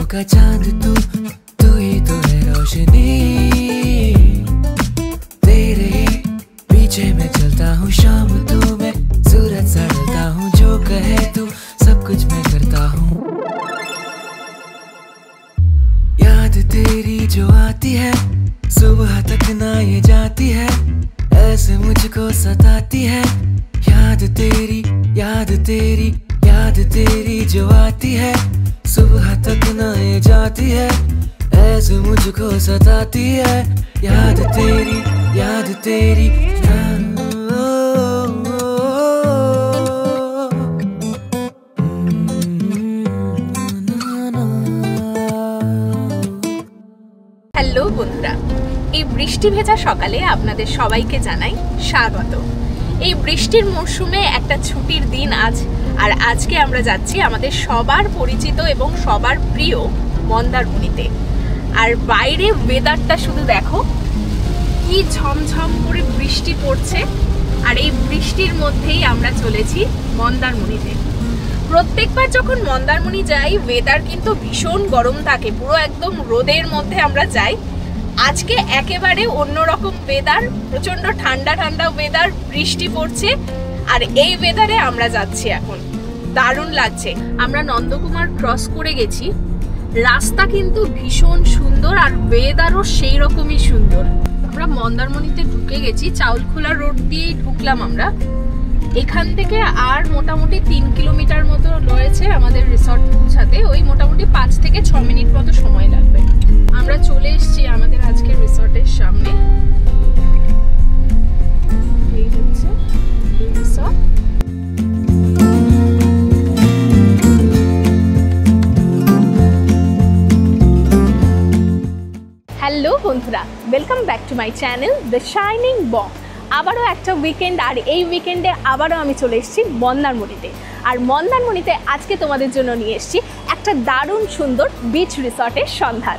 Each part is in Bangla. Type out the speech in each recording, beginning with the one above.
का चांद तू ही तो है रोशनी। तेरे पीछे मैं चलता हूँ शाम तू, मैं सूरज सा ढलता हूँ, जो कहे तू सब कुछ मैं करता हूँ। याद तेरी जो आती है सुबह तक ना ये जाती है, ऐसे मुझको सताती है। याद तेरी जो आती है सुबह तक ना ये जाती है, ऐसे मुझको सताती है। याद तेरी হ্যালো বন্ধুরা, এই বৃষ্টি ভেজা সকালে আপনাদের সবাইকে জানাই স্বাগত। এই বৃষ্টির মরশুমে একটা ছুটির দিন আজ, আর আজকে আমরা যাচ্ছি আমাদের সবার পরিচিত এবং সবার প্রিয় মন্দারমণিতে। আর বাইরে ওয়েদারটা শুধু দেখো, কি ঝমঝম করে বৃষ্টি পড়ছে, আর এই বৃষ্টির মধ্যেই আমরা চলেছি মন্দারমণিতে। প্রত্যেকবার যখন মন্দারমণি যাই ওয়েদার কিন্তু ভীষণ গরম থাকে, পুরো একদম রোদের মধ্যে আমরা যাই। আজকে একেবারে অন্যরকম ওয়েদার, প্রচন্ড ঠান্ডা ঠান্ডা ওয়েদার, বৃষ্টি পড়ছে, আর এই ওয়েদারে আমরা যাচ্ছি এখন। দারুণ লাগছে। আমরা নন্দকুমার ক্রস করে গেছি, রাস্তা কিন্তু ভীষণ সুন্দর আর ওয়েদারও সেই রকমই সুন্দর। আমরা মন্দারমণিতে ঢুকে গেছি, চাউলখোলা রোড দিয়েই ঢুকলাম আমরা। এখান থেকে আর মোটামুটি 3 কিলোমিটার মতো রয়েছে আমাদের রিসর্ট পৌঁছাতে, ওই মোটামুটি 5 থেকে 6 মিনিট মতো সময় লাগবে। আমরা চলে এসেছি আমাদের আজকের রিসর্টের সামনে। এই হচ্ছে রিসর্ট। হ্যালো বন্ধুরা, welcome back to my channel the shining Bong. আবারও একটা উইকেন্ড, আর এই উইকেন্ডে আবারও আমি চলে এসেছি মন্দারমণিতে। আর মন্দারমণিতে আজকে তোমাদের জন্য নিয়ে এসেছি একটা দারুণ সুন্দর বিচ রিসর্টের সন্ধান।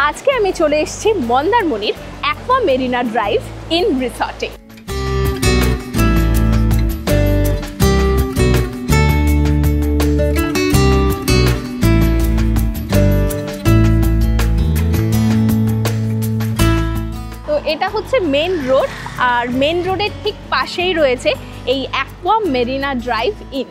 আজকে আমি চলে এসেছি মন্দারমণির অ্যাকোয়া মেরিনা ড্রাইভ ইন রিসর্টে। এটা হচ্ছে মেন রোড, আর মেন রোডের ঠিক পাশেই রয়েছে এই Aqua Marina Drive In.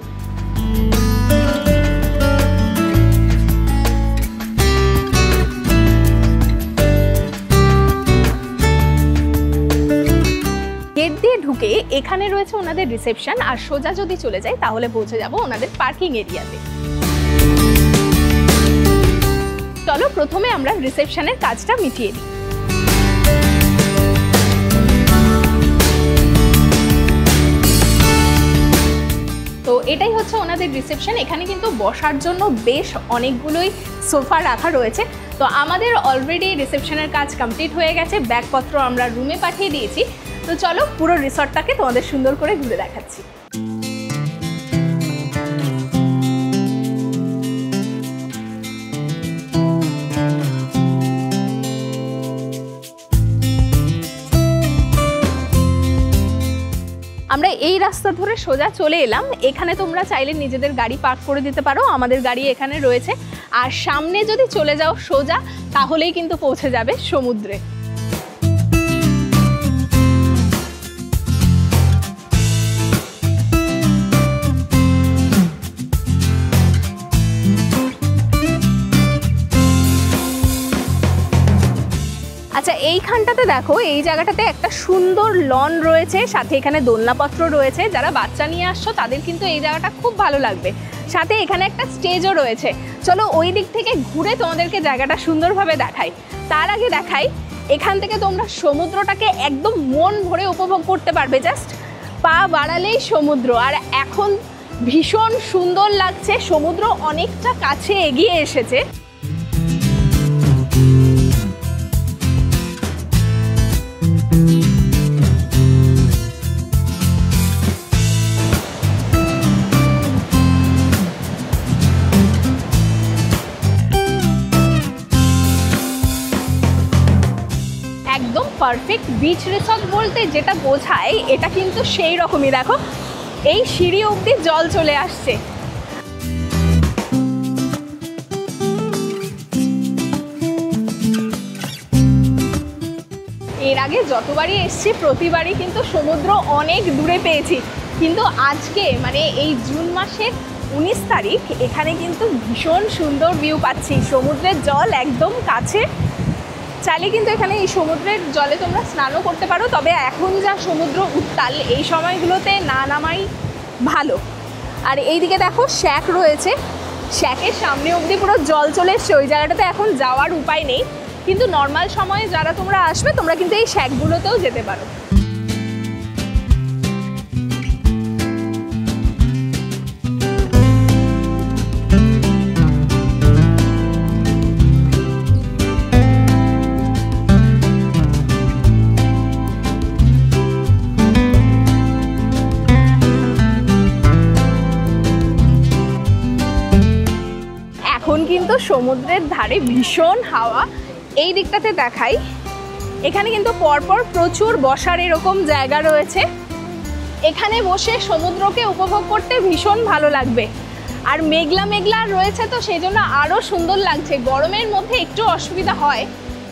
Gate দিয়ে ঢুকে এখানে রয়েছে ওনাদের রিসেপশন, আর সোজা যদি চলে যাই তাহলে পৌঁছে যাব ওনাদের পার্কিং এরিয়াতে। চলো প্রথমে আমরা রিসেপশনের কাজটা মিটিয়ে দিই। তো এটাই হচ্ছে ওনাদের রিসেপশন। এখানে কিন্তু বসার জন্য বেশ অনেকগুলোই সোফা রাখা রয়েছে। তো আমাদের অলরেডি রিসেপশনের কাজ কমপ্লিট হয়ে গেছে, ব্যাগপত্র আমরা রুমে পাঠিয়ে দিয়েছি। তো চলো পুরো রিসর্টটাকে তোমাদের সুন্দর করে ঘুরে দেখাচ্ছি। আমরা এই রাস্তা ধরে সোজা চলে এলাম। এখানে তোমরা চাইলে নিজেদের গাড়ি পার্ক করে দিতে পারো, আমাদের গাড়ি এখানে রয়েছে। আর সামনে যদি চলে যাও সোজা, তাহলেই কিন্তু পৌঁছে যাবে সমুদ্রে। আচ্ছা, এইখানটাতে দেখো, এই জায়গাটাতে একটা সুন্দর লন রয়েছে, সাথে এখানে দোলনাপত্র রয়েছে। যারা বাচ্চা নিয়ে আসছো তাদের কিন্তু এই জায়গাটা খুব ভালো লাগবে। সাথে এখানে একটা স্টেজও রয়েছে। চলো ওই দিক থেকে ঘুরে তোমাদেরকে জায়গাটা সুন্দরভাবে দেখাই। তার আগে দেখাই, এখান থেকে তোমরা সমুদ্রটাকে একদম মন ভরে উপভোগ করতে পারবে। জাস্ট পা বাড়ালেই সমুদ্র, আর এখন ভীষণ সুন্দর লাগছে। সমুদ্র অনেকটা কাছে এগিয়ে এসেছে। একদম পারফেক্ট বিচ রিসর্ট বলতে যেটা বোঝায়, এটা কিন্তু সেই রকমই। দেখো এই সিঁড়ি অবধি জল চলে আসছে। এর আগে যতবারই এসছি প্রতিবারই কিন্তু সমুদ্র অনেক দূরে পেয়েছি, কিন্তু আজকে মানে এই জুন মাসের 19 তারিখ এখানে কিন্তু ভীষণ সুন্দর ভিউ পাচ্ছি। সমুদ্রের জল একদম কাছে, চাইলে কিন্তু এখানে এই সমুদ্রের জলে তোমরা স্নানও করতে পারো, তবে এখন যা সমুদ্র উত্তাল এই সময়গুলোতে না নামাই ভালো। আর এইদিকে দেখো শ্যাক রয়েছে, শ্যাকের সামনে অবধি পুরো জল চলে এসছে, ওই জায়গাটাতে এখন যাওয়ার উপায় নেই, কিন্তু নর্মাল সময়ে যারা তোমরা আসবে তোমরা কিন্তু এই শ্যাকগুলোতেও যেতে পারো। এখন কিন্তু সমুদ্রের ধারে ভীষণ হাওয়া। এই দিকটাতে দেখাই, এখানে কিন্তু পরপর প্রচুর বসার এরকম জায়গা রয়েছে, এখানে বসে সমুদ্রকে উপভোগ করতে ভীষণ ভালো লাগবে। আর মেঘলা মেঘলা রয়েছে তো সেই জন্য আরও সুন্দর লাগছে। গরমের মধ্যে একটু অসুবিধা হয়,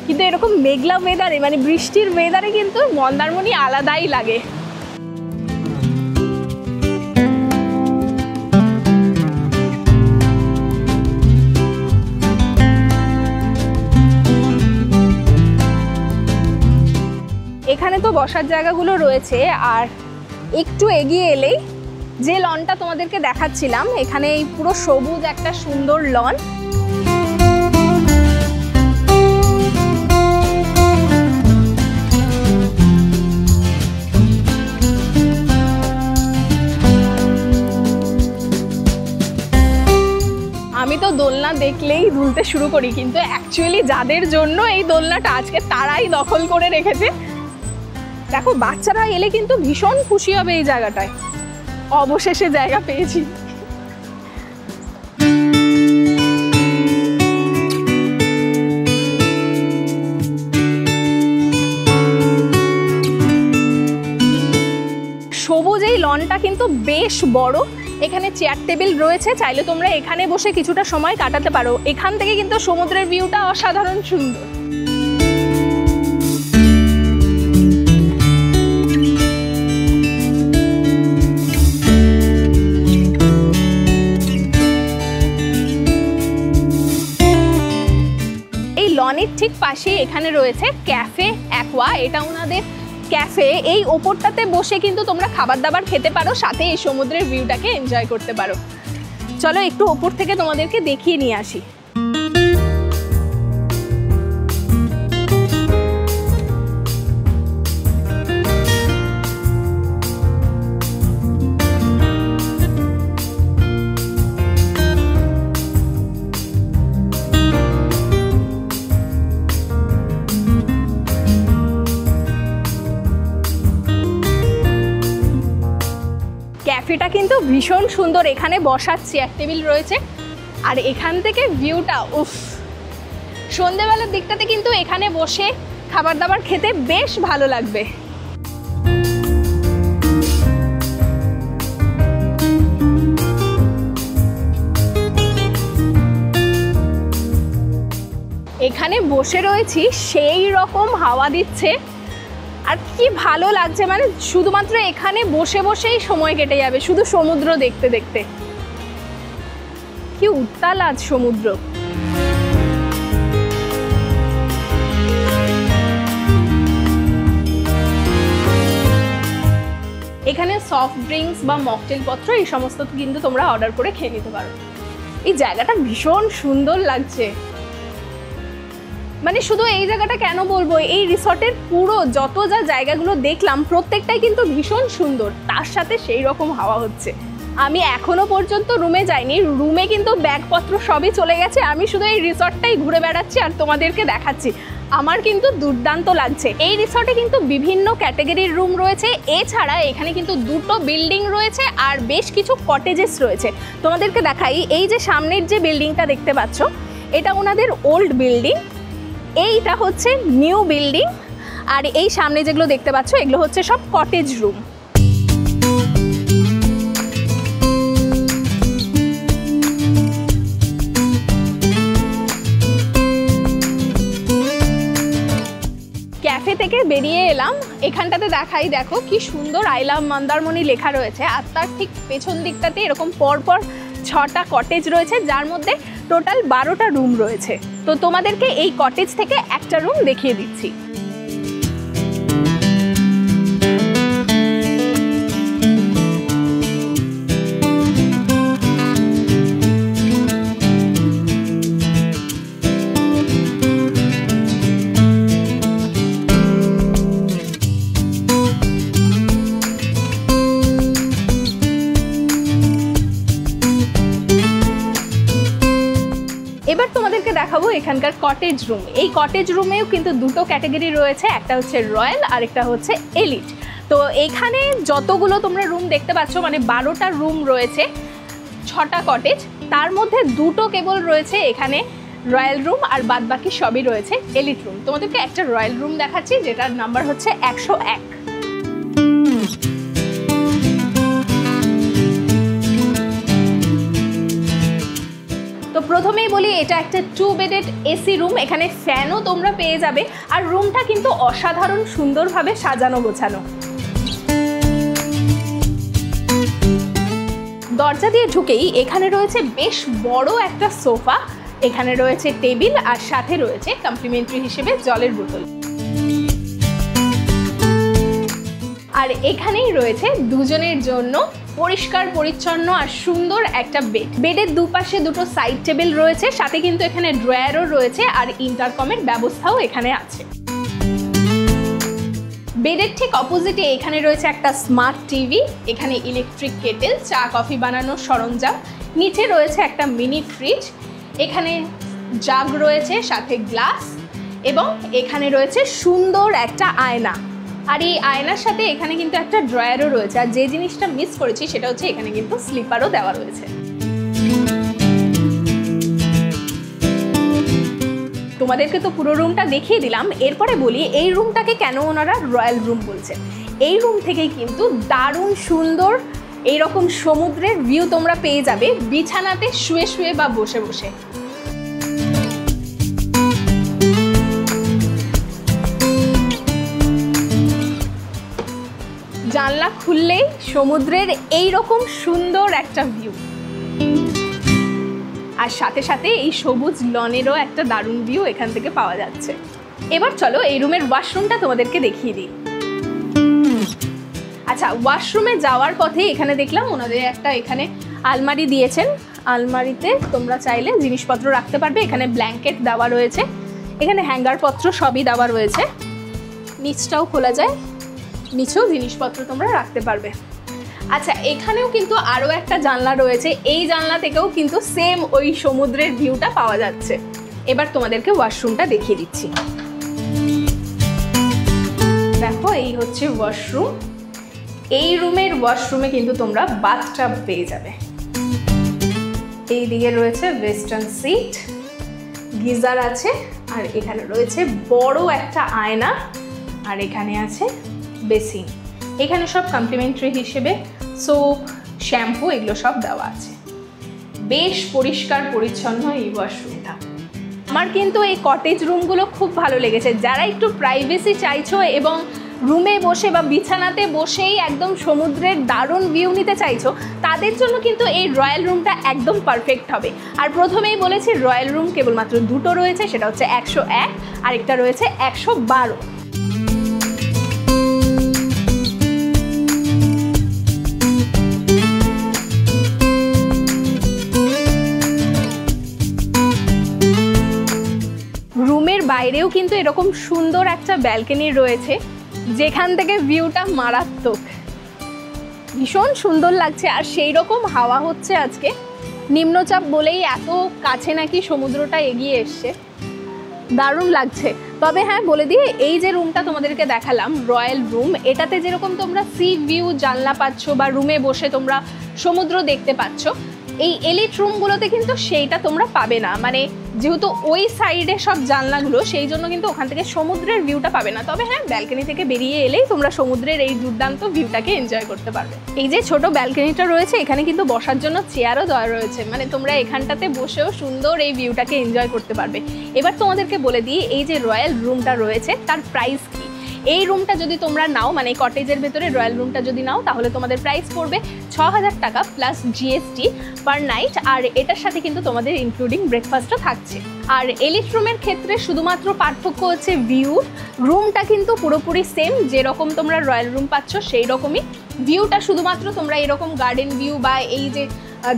কিন্তু এরকম মেঘলা ওয়েদারে মানে বৃষ্টির ওয়েদারে কিন্তু মন্দারমণি আলাদাই লাগে। এখানে তো বসার জায়গাগুলো রয়েছে, আর একটু এগিয়ে এলেই যে লনটা তোমাদেরকে দেখাচ্ছিলাম, এখানে এই পুরো সবুজ একটা সুন্দর লন। আমি তো দোলনা দেখলেই দুলতে শুরু করি, কিন্তু অ্যাকচুয়ালি যাদের জন্য এই দোলনাটা আজকে তারাই দখল করে রেখেছে। দেখো বাচ্চারা এলে কিন্তু ভীষণ খুশি হবে এই জায়গাটায়, অবশেষে জায়গা পেয়েছি। সবুজ এই লনটা কিন্তু বেশ বড়, এখানে চেয়ার টেবিল রয়েছে, চাইলে তোমরা এখানে বসে কিছুটা সময় কাটাতে পারো। এখান থেকে কিন্তু সমুদ্রের ভিউটা অসাধারণ সুন্দর। লনের ঠিক পাশে এখানে রয়েছে ক্যাফে অ্যাকোয়া, এটা ওনাদের ক্যাফে। এই ওপরটাতে বসে কিন্তু তোমরা খাবার দাবার খেতে পারো, সাথে এই সমুদ্রের ভিউটাকে এনজয় করতে পারো। চলো একটু ওপর থেকে তোমাদেরকে দেখিয়ে নিয়ে আসি। ক্যাফেটা কিন্তু ভীষণ সুন্দর, এখানে বসার চেয়ার টেবিল রয়েছে, আর এখান থেকে ভিউটা উফ। সন্ধ্যেবেলার দিকটাতে কিন্তু এখানে বসে খাবার দাবার খেতে বেশ ভালো লাগবে। এখানে বসে রয়েছি, সেই রকম হাওয়া দিচ্ছে, আর কি ভালো লাগছে, মানে শুধুমাত্র এখানে বসে বসেই সময় কেটে যাবে, শুধু সমুদ্র দেখতে দেখতে। কি উত্তাল আজ সমুদ্র। এখানে সফট ড্রিঙ্কস বা মকটেল পত্র এই সমস্ত কিন্তু তোমরা অর্ডার করে খেয়ে নিতে পারো। এই জায়গাটা ভীষণ সুন্দর লাগছে, মানে শুধু এই জায়গাটা কেন বলবো, এই রিসর্টের পুরো যত যা জায়গাগুলো দেখলাম প্রত্যেকটাই কিন্তু ভীষণ সুন্দর, তার সাথে সেই রকম হাওয়া হচ্ছে। আমি এখনো পর্যন্ত রুমে যাইনি, রুমে কিন্তু ব্যাগপত্র সবই চলে গেছে, আমি শুধু এই রিসর্টটাই ঘুরে বেড়াচ্ছি আর তোমাদেরকে দেখাচ্ছি। আমার কিন্তু দুর্দান্ত লাগছে। এই রিসর্টে কিন্তু বিভিন্ন ক্যাটাগরির রুম রয়েছে, এছাড়া এখানে কিন্তু দুটো বিল্ডিং রয়েছে আর বেশ কিছু কটেজেস রয়েছে। তোমাদেরকে দেখাই, এই যে সামনের যে বিল্ডিংটা দেখতে পাচ্ছ এটা ওনাদের ওল্ড বিল্ডিং, এইটা হচ্ছে নিউ বিল্ডিং, আর এই সামনে যেগুলো দেখতে পাচ্ছ এগুলো হচ্ছে সব কটেজ রুম। থেকে বেরিয়ে এলাম, এখানটাতে দেখাই, দেখো কি সুন্দর আই লাভ মন্দারমণি লেখা রয়েছে। আর তার ঠিক পেছন দিকটাতে এরকম পরপর 6টা কটেজ রয়েছে, যার মধ্যে টোটাল 12টা রুম রয়েছে। তো তোমাদেরকে এই কটেজ থেকে একটা রুম দেখিয়ে দিচ্ছি। এবার তোমাদেরকে দেখাবো এখানকার কটেজ রুম। এই কটেজ রুমেও কিন্তু দুটো ক্যাটাগরি রয়েছে, একটা হচ্ছে রয়্যাল আর একটা হচ্ছে এলিট। তো এখানে যতগুলো তোমরা রুম দেখতে পাচ্ছ, মানে 12টা রুম রয়েছে, 6টা কটেজ, তার মধ্যে দুটো কেবল রয়েছে এখানে রয়্যাল রুম, আর বাদ বাকি সবই রয়েছে এলিট রুম। তোমাদেরকে একটা রয়্যাল রুম দেখাচ্ছি, যেটার নাম্বার হচ্ছে 101। তো প্রথমেই বলি, এটা একটা 2 বেডেড এসি রুম। এখানে ফ্যানও তোমরা পেয়ে যাবে, আর রুমটা কিন্তু অসাধারণ সুন্দরভাবে সাজানো গোছানো। দরজা দিয়ে ঢুকেই এখানে রয়েছে বেশ বড় একটা সোফা, এখানে রয়েছে টেবিল, আর সাথে রয়েছে কমপ্লিমেন্টারি হিসেবে জলের বোতল। আর এখানেই রয়েছে দুজনের জন্য পরিষ্কার পরিচ্ছন্ন আর সুন্দর একটা বেড। বেডের দুপাশে দুটো সাইড টেবিল রয়েছে, সাথে কিন্তু এখানে ড্রয়ারও রয়েছে, আর ইন্টারকমের ব্যবস্থাও এখানে আছে। বেডের ঠিক অপোজিটে এখানে রয়েছে একটা স্মার্ট টিভি, এখানে ইলেকট্রিক কেটেল, চা কফি বানানোর সরঞ্জাম, নিচে রয়েছে একটা মিনি ফ্রিজ, এখানে জাগ রয়েছে সাথে গ্লাস, এবং এখানে রয়েছে সুন্দর একটা আয়না। আর এই আয়নার সাথে এখানে কিন্তু একটা ড্রয়ারও রয়েছে। আর যে জিনিসটা মিস করেছি সেটা হচ্ছে এখানে কিন্তু স্লিপারও দেওয়া রয়েছে। তোমাদেরকে তো পুরো রুমটা দেখিয়ে দিলাম, এরপরে বলি এই রুমটাকে কেন ওনারা রয়্যাল রুম বলছে। এই রুম থেকেই কিন্তু দারুণ সুন্দর এইরকম সমুদ্রের ভিউ তোমরা পেয়ে যাবে বিছানাতে শুয়ে শুয়ে বা বসে বসে। জানলা খুললেই সমুদ্রের এইরকম সুন্দর একটা ভিউ, আর সাথে সাথে এই সবুজ লনেরও একটা দারুণ ভিউ এখান থেকে পাওয়া যাচ্ছে। এবার চলো এই রুমের ওয়াশরুমটা তোমাদেরকে দেখিয়ে দিই। আচ্ছা, ওয়াশরুমে যাওয়ার পথে এখানে দেখলাম ওনাদের একটা এখানে আলমারি দিয়েছেন। আলমারিতে তোমরা চাইলে জিনিসপত্র রাখতে পারবে। এখানে ব্ল্যাঙ্কেট দেওয়া রয়েছে, এখানে হ্যাঙ্গারপত্র সবই দেওয়া রয়েছে। নিচটাও খোলা যায়, নিচেও জিনিসপত্র তোমরা রাখতে পারবে। আচ্ছা, এখানেও কিন্তু আরও একটা জানলা রয়েছে, এই জানলা থেকেও কিন্তু সেম ওই সমুদ্রের ভিউটা পাওয়া যাচ্ছে। এবার তোমাদেরকে ওয়াশরুমটা দেখিয়ে দিচ্ছি। দেখো, এই হচ্ছে ওয়াশরুম। এই রুমের ওয়াশরুমে কিন্তু তোমরা বাথটাব পেয়ে যাবে। এই দিকে রয়েছে ওয়েস্টার্ন সিট, গিজার আছে, আর এখানে রয়েছে বড় একটা আয়না, আর এখানে আছে বেসিন। এখানে সব কমপ্লিমেন্টারি হিসেবে সোপ, শ্যাম্পু এগুলো সব দেওয়া আছে। বেশ পরিষ্কার পরিচ্ছন্ন এই ওয়াশরুমটা। আমার কিন্তু এই কটেজ রুমগুলো খুব ভালো লেগেছে। যারা একটু প্রাইভেসি চাইছো এবং রুমে বসে বা বিছানাতে বসেই একদম সমুদ্রের দারুণ ভিউ নিতে চাইছো, তাদের জন্য কিন্তু এই রয়্যাল রুমটা একদম পারফেক্ট হবে। আর প্রথমেই বলেছি রয়্যাল রুম কেবলমাত্র দুটো রয়েছে, সেটা হচ্ছে 101, আরেকটা রয়েছে 112। রুমের বাইরেও কিন্তু এরকম সুন্দর একটা ব্যালকনি রয়েছে, যেখান থেকে ভিউটা মারাত্মক, ভীষণ সুন্দর লাগছে। আর সেই রকম হাওয়া হচ্ছে আজকে, নিম্নচাপ বলেই এত কাছে নাকি সমুদ্রটা এগিয়ে এসছে, দারুণ লাগছে। তবে হ্যাঁ, বলে দিয়ে এই যে রুমটা তোমাদেরকে দেখালাম রয়্যাল রুম, এটাতে যেরকম তোমরা সি ভিউ জানলা পাচ্ছ বা রুমে বসে তোমরা সমুদ্র দেখতে পাচ্ছ, এই এলিট রুমগুলোতে কিন্তু সেইটা তোমরা পাবে না। মানে যেহেতু ওই সাইডে সব জানলাগুলো, সেই জন্য কিন্তু ওখান থেকে সমুদ্রের ভিউটা পাবে না। তবে হ্যাঁ, ব্যালকনি থেকে বেরিয়ে এলেই তোমরা সমুদ্রের এই দুর্দান্ত ভিউটাকে এনজয় করতে পারবে। এই যে ছোট ব্যালকনিটা রয়েছে, এখানে কিন্তু বসার জন্য চেয়ারও দেওয়া রয়েছে, মানে তোমরা এখানটাতে বসেও সুন্দর এই ভিউটাকে এনজয় করতে পারবে। এবার তোমাদেরকে বলে দিই এই যে রয়্যাল রুমটা রয়েছে তার প্রাইস কি। এই রুমটা যদি তোমরা নাও, মানে কটেজের ভেতরে রয়্যাল রুমটা যদি নাও, তাহলে তোমাদের প্রাইস পড়বে 6000 টাকা প্লাস জিএসটি পার নাইট। আর এটার সাথে কিন্তু তোমাদের ইনক্লুডিং ব্রেকফাস্টও থাকছে। আর এলিট রুমের ক্ষেত্রে শুধুমাত্র পার্থক্য হচ্ছে ভিউ। রুমটা কিন্তু পুরোপুরি সেম, যেরকম তোমরা রয়্যাল রুম পাচ্ছ সেই রকমই। ভিউটা শুধুমাত্র তোমরা এরকম গার্ডেন ভিউ বা এই যে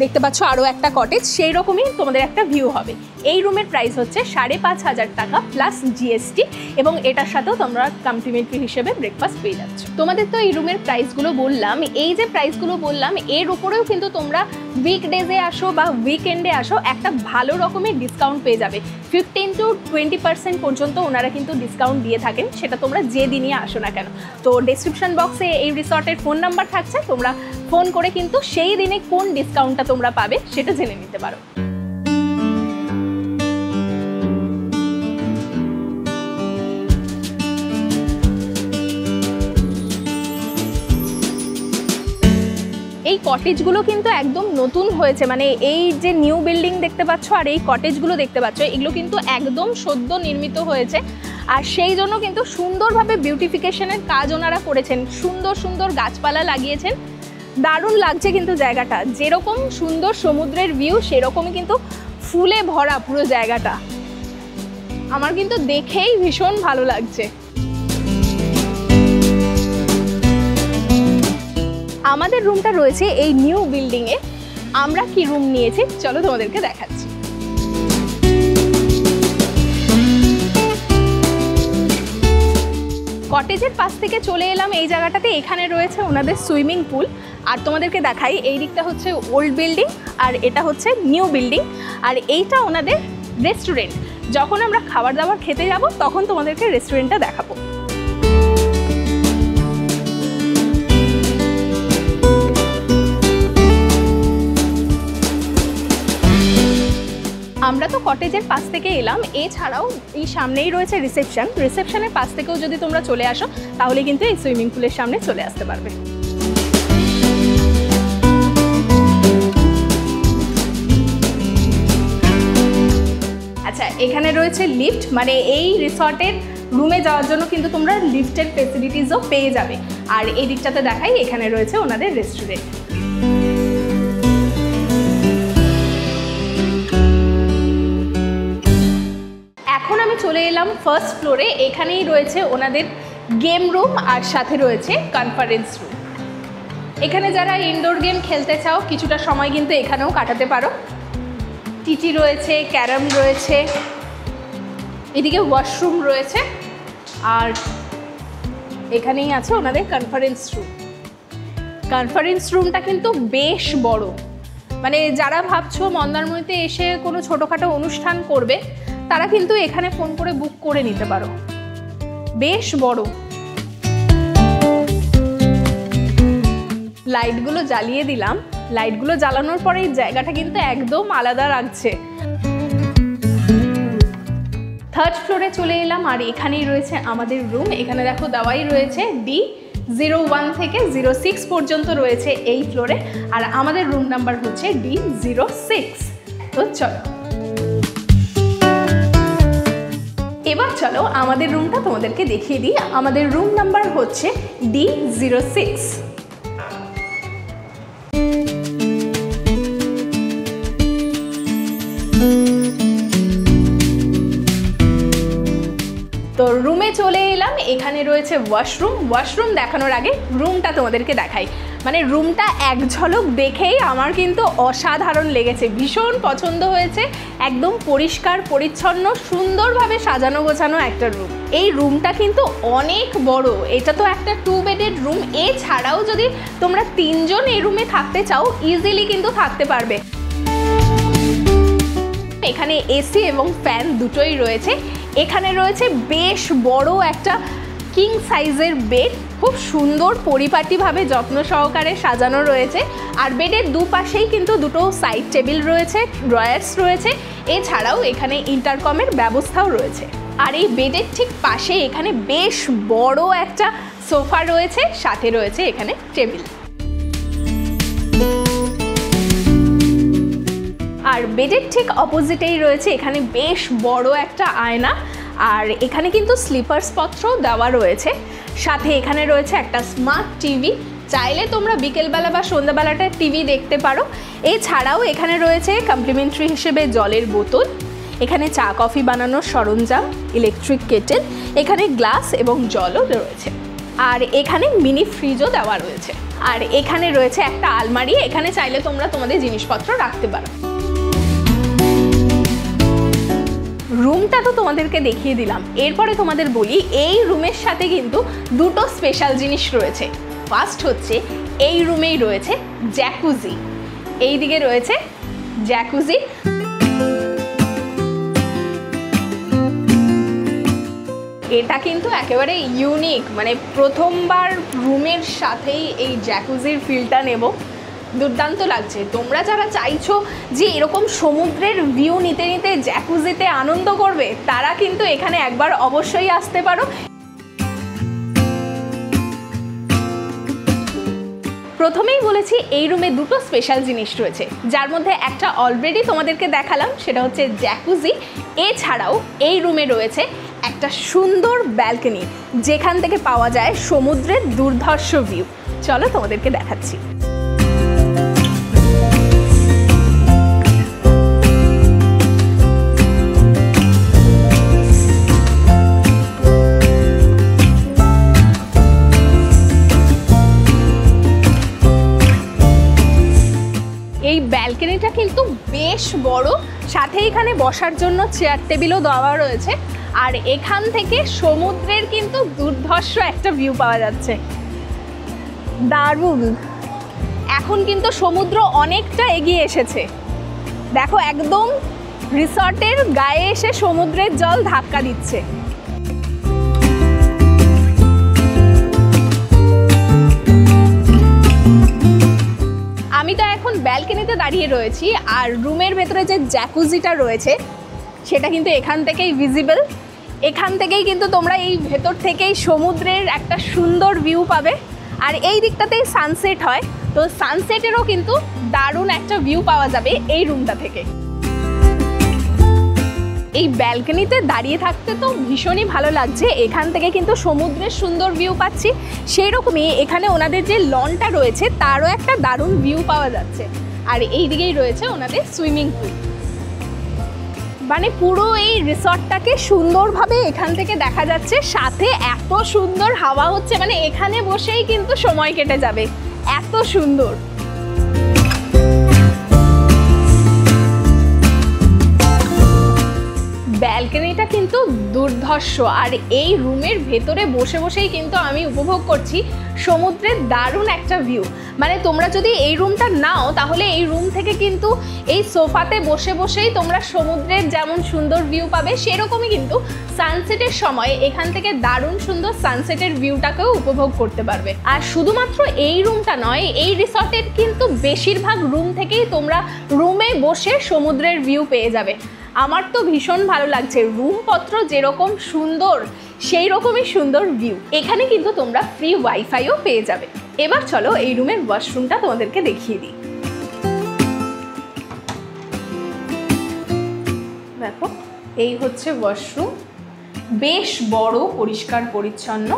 দেখতে পাচ্ছ আরও একটা কটেজ, সেই রকমই তোমাদের একটা ভিউ হবে। এই রুমের প্রাইস হচ্ছে 5500 টাকা প্লাস জিএসটি, এবং এটার সাথেও তোমরা কমপ্লিমেন্টারি হিসেবে ব্রেকফাস্ট পেয়ে যাচ্ছ। তোমাদের তো এই রুমের প্রাইসগুলো বললাম, এই যে প্রাইসগুলো বললাম এর উপরেও কিন্তু তোমরা উইকডেজে আসো বা উইকেন্ডে আসো, একটা ভালো রকমের ডিসকাউন্ট পেয়ে যাবে। 15 to 20% পর্যন্ত ওনারা কিন্তু ডিসকাউন্ট দিয়ে থাকেন, সেটা তোমরা যে দিনই আসো না কেন। তো ডেসক্রিপশন বক্সে এই রিসর্টের ফোন নাম্বার থাকছে, তোমরা ফোন করে কিন্তু সেই দিনে কোন ডিসকাউন্টটা তোমরা পাবে সেটা জেনে নিতে পারো। এই কটেজগুলো কিন্তু একদম নতুন হয়েছে, মানে এই যে নিউ বিল্ডিং দেখতে পাচ্ছ আর এই কটেজগুলো দেখতে পাচ্ছ, এগুলো কিন্তু একদম সদ্য নির্মিত হয়েছে। আর সেই জন্য কিন্তু সুন্দরভাবে বিউটিফিকেশনের কাজ ওনারা করেছেন, সুন্দর সুন্দর গাছপালা লাগিয়েছেন, দারুণ লাগছে কিন্তু জায়গাটা। যেরকম সুন্দর সমুদ্রের ভিউ, সেরকমই কিন্তু ফুলে ভরা পুরো জায়গাটা। আমার কিন্তু দেখেই ভীষণ ভালো লাগছে। আমাদের রুমটা রয়েছে এই নিউ বিল্ডিংয়ে। আমরা কি রুম নিয়েছি চলো তোমাদেরকে দেখাচ্ছি। কটেজের পাশ থেকে চলে এলাম এই জায়গাটাতে, এখানে রয়েছে ওনাদের সুইমিং পুল। আর তোমাদেরকে দেখাই, এই দিকটা হচ্ছে ওল্ড বিল্ডিং আর এটা হচ্ছে নিউ বিল্ডিং, আর এইটা ওনাদের রেস্টুরেন্ট। যখন আমরা খাবার দাবার খেতে যাব তখন তোমাদেরকে রেস্টুরেন্টটা দেখাবো। আমরা তো কটেজের পাশ থেকে এলাম, এছাড়াও এই সামনেই রয়েছে রিসেপশন। রিসেপশনের পাশ থেকেও যদি তোমরা চলে আসো তাহলে কিন্তু এই সুইমিং পুলের সামনে চলে আসতে পারবে। আচ্ছা, এখানে রয়েছে লিফট, মানে এই রিসর্টের রুমে যাওয়ার জন্য কিন্তু তোমরা লিফটের ফেসিলিটিসও পেয়ে যাবে। আর এই দিকটাতে দেখাই, এখানে রয়েছে ওনাদের রেস্টুরেন্ট। এখন আমি চলে এলাম ফার্স্ট ফ্লোরে। এখানেই রয়েছে ওনাদের গেম রুম আর সাথে রয়েছে কনফারেন্স রুম। এখানে যারা ইনডোর গেম খেলতে চাও কিছুটা সময় কিন্তু এখানেও কাটাতে পারো। টিটি রয়েছে, ক্যারাম রয়েছে, এদিকে ওয়াশরুম রয়েছে, আর এখানেই আছে ওনাদের কনফারেন্স রুম। কনফারেন্স রুমটা কিন্তু বেশ বড়, মানে যারা ভাবছো মন্দারমণিতে এসে কোনো ছোটোখাটো অনুষ্ঠান করবে তারা কিন্তু এখানে ফোন করে বুক করে নিতে পারো, বেশ বড়। লাইটগুলো জ্বালিয়ে দিলাম, লাইটগুলো জ্বালানোর পরে এই জায়গাটা কিন্তু একদম আলাদা লাগছে। থার্ড ফ্লোরে চলে এলাম আর এখানেই রয়েছে আমাদের রুম। এখানে দেখো দেওয়াই রয়েছে D01 থেকে 06 পর্যন্ত রয়েছে এই ফ্লোরে, আর আমাদের রুম নাম্বার হচ্ছে D06। তো চলো এবার চলো আমাদের রুমটা তোমাদেরকে দেখিয়ে দিই। আমাদের রুম নাম্বার হচ্ছে D06। তো রুমে চলে এলাম, এখানে রয়েছে ওয়াশরুম। ওয়াশরুম দেখানোর আগে রুমটা তোমাদেরকে দেখাই। মানে রুমটা এক ঝলক দেখেই আমার কিন্তু অসাধারণ লেগেছে, ভীষণ পছন্দ হয়েছে। একদম পরিষ্কার পরিচ্ছন্ন, সুন্দরভাবে সাজানো গোছানো একটা রুম। এই রুমটা কিন্তু অনেক বড়, এটা তো একটা 2 বেডের রুম। এছাড়াও যদি তোমরা 3 জন এই রুমে থাকতে চাও ইজিলি কিন্তু থাকতে পারবে। এখানে এসি এবং ফ্যান দুটোই রয়েছে। এখানে রয়েছে বেশ বড় একটা কিং সাইজের বেড, খুব সুন্দর পরিপাটিভাবে যত্ন সহকারে সাজানো রয়েছে। আর বেডের দুপাশেই কিন্তু দুটো সাইড টেবিল রয়েছে, ড্রয়ার্স রয়েছে, এছাড়াও এখানে ইন্টারকমের ব্যবস্থাও রয়েছে। আর এই বেডের ঠিক পাশে এখানে বেশ বড় একটা সোফা রয়েছে, সাথে রয়েছে এখানে টেবিল। আর বেডের ঠিক অপোজিটেই রয়েছে এখানে বেশ বড় একটা আয়না। আর এখানে কিন্তু স্লিপার্স পত্র দেওয়া রয়েছে, সাথে এখানে রয়েছে একটা স্মার্ট টিভি, চাইলে তোমরা বিকেলবেলা বা সন্ধ্যাবেলাটা টিভি দেখতে পারো। এছাড়াও এখানে রয়েছে কমপ্লিমেন্টারি হিসেবে জলের বোতল, এখানে চা কফি বানানোর সরঞ্জাম, ইলেকট্রিক কেটেল, এখানে গ্লাস এবং জলও রয়েছে। আর এখানে মিনি ফ্রিজও দেওয়া রয়েছে। আর এখানে রয়েছে একটা আলমারি, এখানে চাইলে তোমরা তোমাদের জিনিসপত্র রাখতে পারো। রুমটা তো তোমাদেরকে দেখিয়ে দিলাম, এরপরে তোমাদের বলি এই রুমের সাথে কিন্তু দুটো স্পেশাল জিনিস রয়েছে। ফার্স্ট হচ্ছে এই রুমেই রয়েছে জ্যাকুজি, এই দিকে রয়েছে জ্যাকুজি। এটা কিন্তু একেবারে ইউনিক, মানে প্রথমবার রুমের সাথেই এই জ্যাকুজির ফিলটা নেব, দুর্দান্ত লাগছে। তোমরা যারা চাইছো যে এরকম সমুদ্রের ভিউ নিতে নিতে জ্যাকুজিতে আনন্দ করবে, তারা কিন্তু এখানে একবার অবশ্যই আসতে পারো। প্রথমেই বলেছি এই রুমে দুটো স্পেশাল জিনিস রয়েছে, যার মধ্যে একটা অলরেডি তোমাদেরকে দেখালাম, সেটা হচ্ছে জ্যাকুজি। এছাড়াও এই রুমে রয়েছে একটা সুন্দর ব্যালকনি, যেখান থেকে পাওয়া যায় সমুদ্রের দুর্ধর্ষ ভিউ। চলো তোমাদেরকে দেখাচ্ছি। এই ব্যালকনিটা কিন্তু বেশ বড়, সাথে এখানে বসার জন্য চেয়ার টেবিলও দেওয়া রয়েছে। আর এখান থেকে সমুদ্রের কিন্তু দুর্ধর্ষ একটা ভিউ পাওয়া যাচ্ছে, দারুণ। এখন কিন্তু সমুদ্র অনেকটা এগিয়ে এসেছে, দেখো একদম রিসর্টের গায়ে এসে সমুদ্রের জল ধাক্কা দিচ্ছে। আমি তো এখন ব্যালকনিতে দাঁড়িয়ে রয়েছি, আর রুমের ভেতরে যে জ্যাকুজিটা রয়েছে সেটা কিন্তু এখান থেকেই ভিজিবল। এখান থেকেই কিন্তু তোমরা এই ভেতর থেকেই সমুদ্রের একটা সুন্দর ভিউ পাবে। আর এই দিকটাতেই সানসেট হয়, তো সানসেটেরও কিন্তু দারুণ একটা ভিউ পাওয়া যাবে এই রুমটা থেকে। এই ব্যালকনিতে দাঁড়িয়ে থাকতে তো ভীষণই ভালো লাগছে, এখান থেকে কিন্তু সমুদ্রের সুন্দর ভিউ পাচ্ছি। সেই রকমই এখানে ওনাদের যে লনটা রয়েছে তারও একটা দারুণ ভিউ পাওয়া যাচ্ছে। আর এই দিকেই রয়েছে ওনাদের সুইমিং পুল, মানে পুরো এই রিসর্টটাকে সুন্দরভাবে এখান থেকে দেখা যাচ্ছে, সাথে এত সুন্দর হাওয়া হচ্ছে, মানে এখানে বসেই কিন্তু সময় কেটে যাবে, এত সুন্দর। ব্যালকনিটা কিন্তু দুর্ধর্ষ, আর এই রুমের ভেতরে বসে বসেই কিন্তু আমি উপভোগ করছি সমুদ্রের দারুণ একটা ভিউ। মানে তোমরা যদি এই রুমটা নাও, তাহলে এই রুম থেকে কিন্তু এই সোফাতে বসে বসেই তোমরা সমুদ্রের যেমন সুন্দর ভিউ পাবে, সেরকমই কিন্তু সানসেটের সময় এখান থেকে দারুণ সুন্দর সানসেটের ভিউটাকেও উপভোগ করতে পারবে। আর শুধুমাত্র এই রুমটা নয়, এই রিসর্টের কিন্তু বেশিরভাগ রুম থেকেই তোমরা রুমে বসে সমুদ্রের ভিউ পেয়ে যাবে। আমার তো ভীষণ ভালো লাগছে, রুমপত্র যেরকম সুন্দর সেই রকমই সুন্দর ভিউ। এখানে কিন্তু তোমরা ফ্রি ওয়াইফাইও পেয়ে যাবে। এবার চলো এই রুমের ওয়াশরুমটা তোমাদেরকে দেখিয়ে দিই। দেখো এই হচ্ছে ওয়াশরুম, বেশ বড়, পরিষ্কার পরিচ্ছন্ন।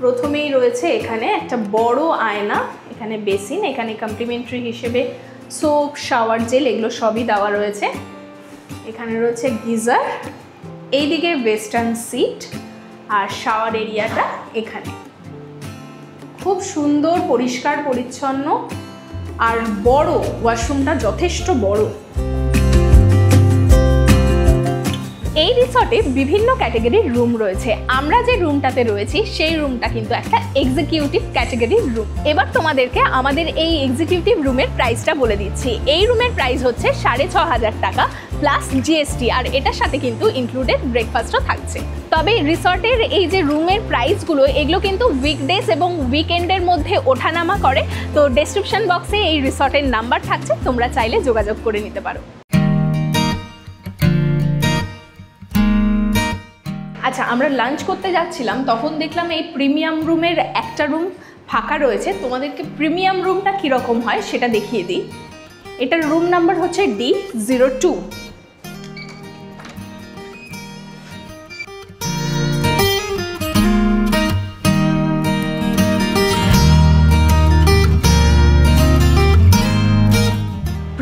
প্রথমেই রয়েছে এখানে একটা বড় আয়না, এখানে বেসিন, এখানে কমপ্লিমেন্টারি হিসেবে সোপ, শাওয়ার জেল, এগুলো সবই দেওয়া রয়েছে। এখানে রয়েছে গিজার, এইদিকে ওয়েস্টার্ন সিট, আর শাওয়ার এরিয়াটা এখানে। খুব সুন্দর, পরিষ্কার পরিচ্ছন্ন আর বড়, ওয়াশরুমটা যথেষ্ট বড়। এই রিসর্টে বিভিন্ন ক্যাটাগরির রুম রয়েছে। আমরা যে রুমটাতে রয়েছি সেই রুমটা কিন্তু একটা এক্সিকিউটিভ ক্যাটাগরির রুম। এবার তোমাদেরকে আমাদের এই এক্সিকিউটিভ রুমের প্রাইসটা বলে দিচ্ছি। এই রুমের প্রাইস হচ্ছে 6500 টাকা প্লাস জিএসটি, আর এটার সাথে কিন্তু ইনক্লুডেড ব্রেকফাস্টও থাকছে। তবে রিসর্টের এই যে রুমের প্রাইসগুলো, এগুলো কিন্তু উইকডেজ এবং উইকেন্ডের মধ্যে ওঠানামা করে। তো ডেসক্রিপশন বক্সে এই রিসর্টের নাম্বার থাকছে, তোমরা চাইলে যোগাযোগ করে নিতে পারো। আচ্ছা, আমরা লাঞ্চ করতে যাচ্ছিলাম, তখন দেখলাম এই প্রিমিয়াম রুমের একটা রুম ফাঁকা রয়েছে। তোমাদেরকে প্রিমিয়াম রুমটা কীরকম হয় সেটা দেখিয়ে দিই। এটার রুম নাম্বার হচ্ছে D02।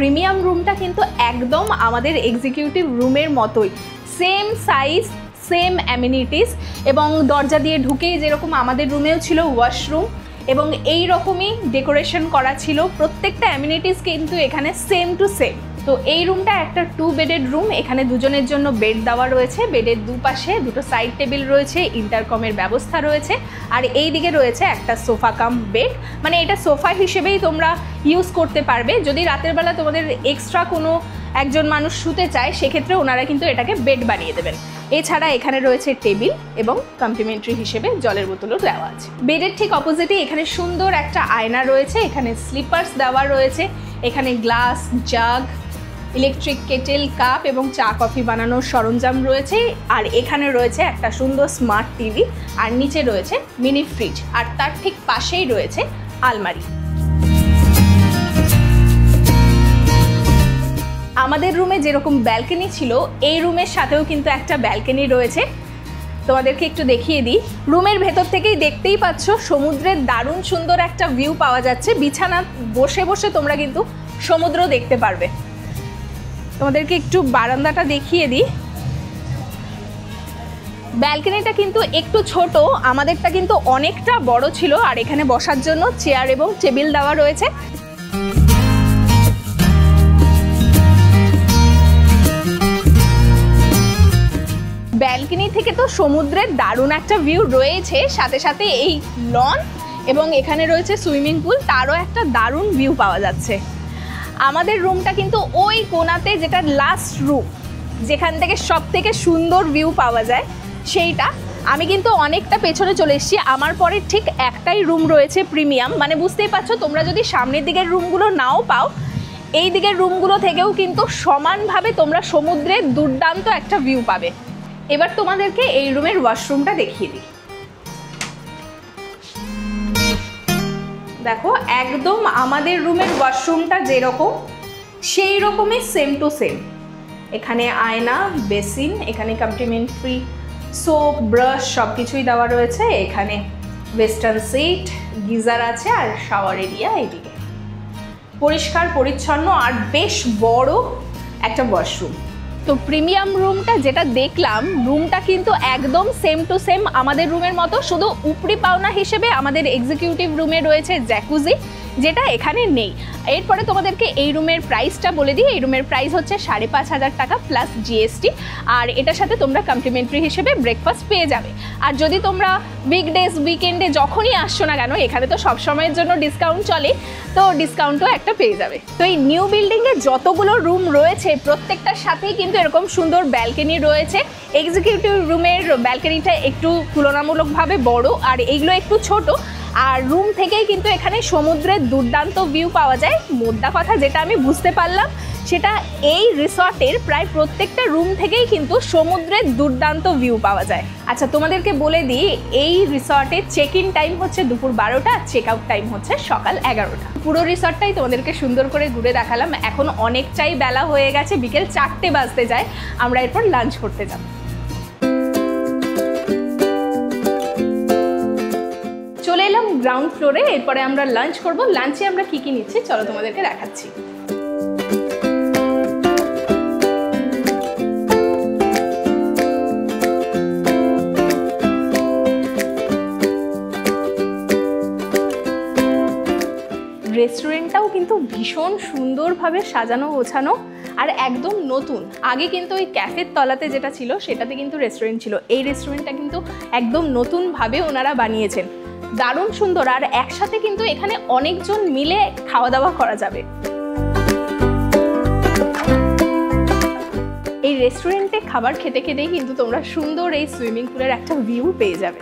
প্রিমিয়াম রুমটা কিন্তু একদম আমাদের এক্সিকিউটিভ রুমের মতোই, সেম সাইজ, সেম অ্যামিনিটিস, এবং দরজা দিয়ে ঢুকেই যেরকম আমাদের রুমেও ছিল ওয়াশরুম এবং এই রকমই ডেকোরেশন করা ছিল। প্রত্যেকটা অ্যামিনিটিস কিন্তু এখানে সেম টু সেম। তো এই রুমটা একটা 2 বেডেড রুম। এখানে দুজনের জন্য বেড দেওয়া রয়েছে, বেডের দুপাশে দুটো সাইড টেবিল রয়েছে, ইন্টারকমের ব্যবস্থা রয়েছে, আর এই দিকে রয়েছে একটা সোফা কাম বেড। মানে এটা সোফা হিসেবেই তোমরা ইউজ করতে পারবে। যদি রাতের বেলা তোমাদের এক্সট্রা কোনো একজন মানুষ শুতে চায় সেক্ষেত্রে ওনারা কিন্তু এটাকে বেড বানিয়ে দেবেন। এছাড়া এখানে রয়েছে টেবিল এবং কমপ্লিমেন্টারি হিসেবে জলের বোতলও দেওয়া আছে। বেডের ঠিক অপোজিটে এখানে সুন্দর একটা আয়না রয়েছে, এখানে স্লিপার্স দেওয়া রয়েছে, এখানে গ্লাস, জাগ, ইলেকট্রিক কেটেল, কাপ এবং চা কফি বানানোর সরঞ্জাম রয়েছে। আর এখানে রয়েছে একটা সুন্দর স্মার্ট টিভি, আর নিচে রয়েছে মিনি ফ্রিজ, আর তার ঠিক পাশেই রয়েছে আলমারি। আমাদের রুমে যেরকম ব্যালকনি ছিল, এই রুমের সাথেও কিন্তু একটা ব্যালকনি রয়েছে। তোমাদেরকে একটু দেখিয়ে দিই। রুমের ভেতর থেকেই দেখতেই পাচ্ছ সমুদ্রের দারুণ সুন্দর একটা ভিউ পাওয়া যাচ্ছে। বিছানা বসে বসে তোমরা কিন্তু সমুদ্র দেখতে পারবে। তোমাদেরকে একটু বারান্দাটা দেখিয়ে দিই। ব্যালকনিটা কিন্তু একটু ছোট, আমাদেরটা কিন্তু অনেকটা বড় ছিল, আর এখানে বসার জন্য চেয়ার এবং টেবিল দেওয়া রয়েছে। ব্যালকনি থেকে তো সমুদ্রের দারুণ একটা ভিউ রয়েছে, সাথে সাথে এই লন এবং এখানে রয়েছে সুইমিং পুল, তারও একটা দারুণ ভিউ পাওয়া যাচ্ছে। আমাদের রুমটা কিন্তু ওই কোণাতে, যেটা লাস্ট রুম, যেখান থেকে সব থেকে সুন্দর ভিউ পাওয়া যায় সেইটা। আমি কিন্তু অনেকটা পেছনে চলে এসেছি। আমার পরে ঠিক একটাই রুম রয়েছে প্রিমিয়াম, মানে বুঝতেই পারছো, তোমরা যদি সামনের দিকের রুমগুলো নাও পাও, এই দিকের রুমগুলো থেকেও কিন্তু সমানভাবে তোমরা সমুদ্রের দুর্দান্ত একটা ভিউ পাবে। এবার তোমাদেরকে এই রুমের ওয়াশরুমটা দেখিয়ে দিই। দেখো, একদম আমাদের রুমের ওয়াশরুমটা যেরকম সেই রকমই সেম টু সেম। এখানে আয়না, বেসিন, এখানে কমপ্লিমেন্টারি সোপ, ব্রাশ সব কিছুই দেওয়া রয়েছে। এখানে ওয়েস্টার্ন সিট, গিজার আছে, আর শাওয়ার এরিয়া এদিকে। পরিষ্কার পরিচ্ছন্ন আর বেশ বড় একটা ওয়াশরুম। তো প্রিমিয়াম রুমটা যেটা দেখলাম, রুমটা কিন্তু একদম সেম টু সেম আমাদের রুমের মতো, শুধু উপরি পাওনা হিসেবে আমাদের এক্সিকিউটিভ রুমে রয়েছে জ্যাকুজি, যেটা এখানে নেই। এরপরে তোমাদেরকে এই রুমের প্রাইসটা বলে দিই। এই রুমের প্রাইস হচ্ছে 5,500 টাকা প্লাস জিএসটি, আর এটার সাথে তোমরা কমপ্লিমেন্টারি হিসেবে ব্রেকফাস্ট পেয়ে যাবে। আর যদি তোমরা উইকডেজ, উইকেন্ডে যখনই আসছো না কেন, এখানে তো সব সময়ের জন্য ডিসকাউন্ট চলে, তো ডিসকাউন্টও একটা পেয়ে যাবে। তো এই নিউ বিল্ডিংয়ে যতগুলো রুম রয়েছে প্রত্যেকটার সাথেই কিন্তু এরকম সুন্দর ব্যালকনি রয়েছে। এক্সিকিউটিভ রুমের ব্যালকনিটা একটু তুলনামূলকভাবে বড়, আর এইগুলো একটু ছোট, আর রুম থেকেই কিন্তু এখানে সমুদ্রের দুর্দান্ত ভিউ পাওয়া যায়। মোদ্দা কথা যেটা আমি বুঝতে পারলাম, সেটা এই রিসর্টের প্রায় প্রত্যেকটা রুম থেকেই কিন্তু সমুদ্রের দুর্দান্ত ভিউ পাওয়া যায়। আচ্ছা, তোমাদেরকে বলে দিই, এই রিসর্টের চেক ইন টাইম হচ্ছে দুপুর 12টা, চেক আউট টাইম হচ্ছে সকাল 11টা। পুরো রিসর্টটাই তোমাদেরকে সুন্দর করে ঘুরে দেখালাম। এখন অনেকটাই বেলা হয়ে গেছে, বিকেল 4টে বাজতে যায়। আমরা এরপর লাঞ্চ করতে যাব। চলে এলাম গ্রাউন্ড ফ্লোরে, এরপরে আমরা লাঞ্চ করব। লাঞ্চে আমরা কি কি নিচ্ছি চলো তোমাদেরকে দেখাচ্ছি। রেস্টুরেন্টটাও কিন্তু ভীষণ সুন্দরভাবে সাজানো গোছানো আর একদম নতুন। আগে কিন্তু ওই ক্যাফের তলাতে যেটা ছিল সেটাতে কিন্তু রেস্টুরেন্ট ছিল, এই রেস্টুরেন্টটা কিন্তু একদম নতুনভাবে ওনারা বানিয়েছেন, দারুণ সুন্দর। আর একসাথে কিন্তু এখানে অনেকজন মিলে খাওয়া দাওয়া করা যাবে। এই রেস্টুরেন্টে খাবার খেতে খেতেই কিন্তু তোমরা সুন্দর এই সুইমিং পুলের একটা ভিউ পেয়ে যাবে।